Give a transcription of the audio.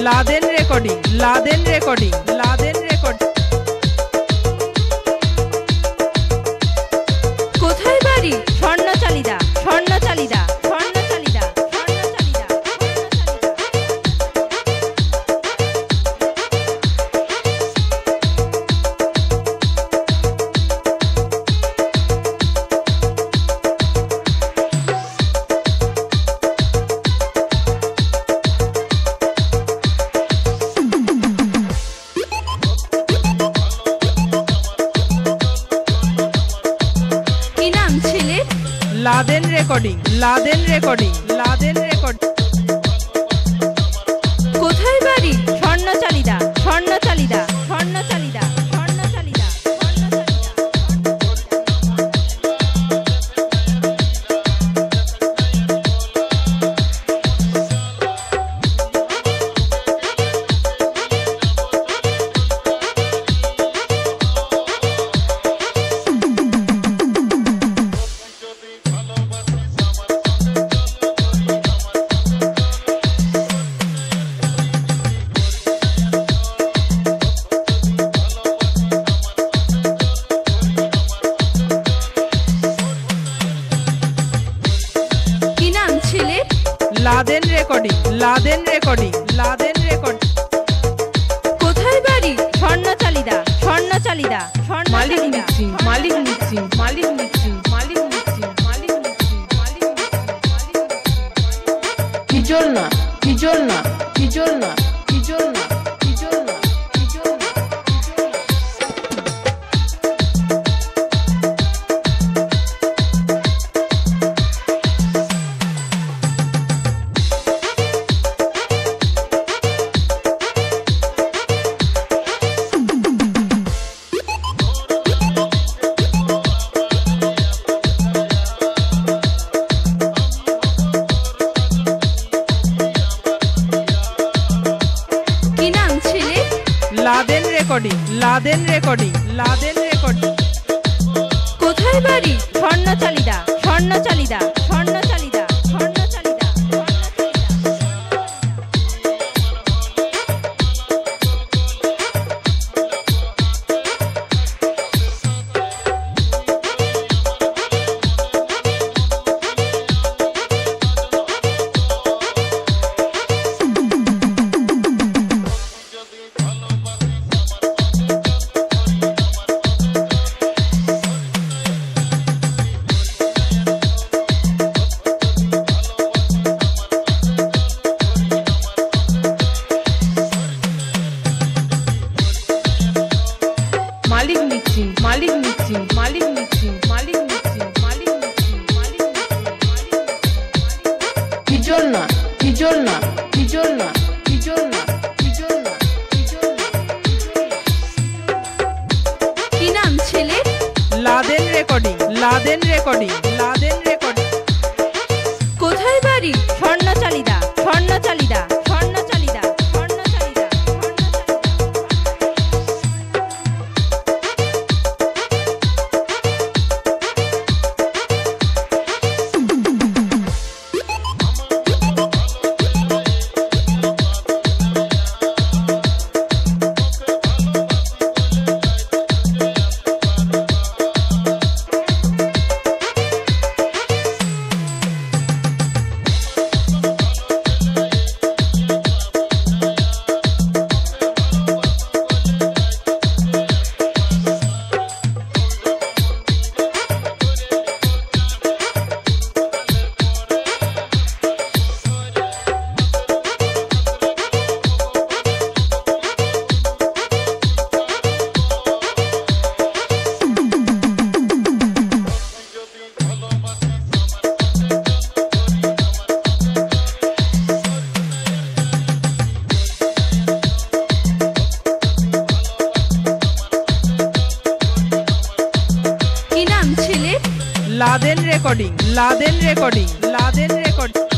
Laden recording, Laden recording, Laden recording. কোথায় বাড়ি? Swarnachalida, Swarnachalida, Swarnachalida, Swarnachalida. Laden recording, Laden recording, Laden recording. কোথায় বাড়ি? Swarnachalida, Swarnachalida, Swarnachalida, Swarnachalida, Laden recording, Laden recording, Laden recording. কোথায় বাড়ি? Swarnachalida, Swarnachalida, Malik Swarnachalida. Mixing, Malik mixing, Malik mixing, Malik mixing, Malik mixing, Malik mixing. হিজল না, হিজল না, হিজল না, হিজল না, হিজল না, হিজল না। Laden recording, Laden recording, Laden recording. কোথায় বাড়ি? স্বর্ণচালিদা, স্বর্ণচালিদা, স্বর্ণচালিদা, স্বর্ণচালিদা, মালিক mixing, Malik mixing, Malik mixing, Malik mixing, Malik mixing, Malik mixing, Malik mixing. হিজল না, হিজল না, হিজল না, হিজল না, হিজল না, হিজল না। কি নাম ছেলে? Laden recording, Laden recording, Laden recording. কোথায় বাড়ি? Swarnachalida, Swarnachalida, Swarnachalida, Swarnachalida, Laden recording, Laden recording, Laden recording.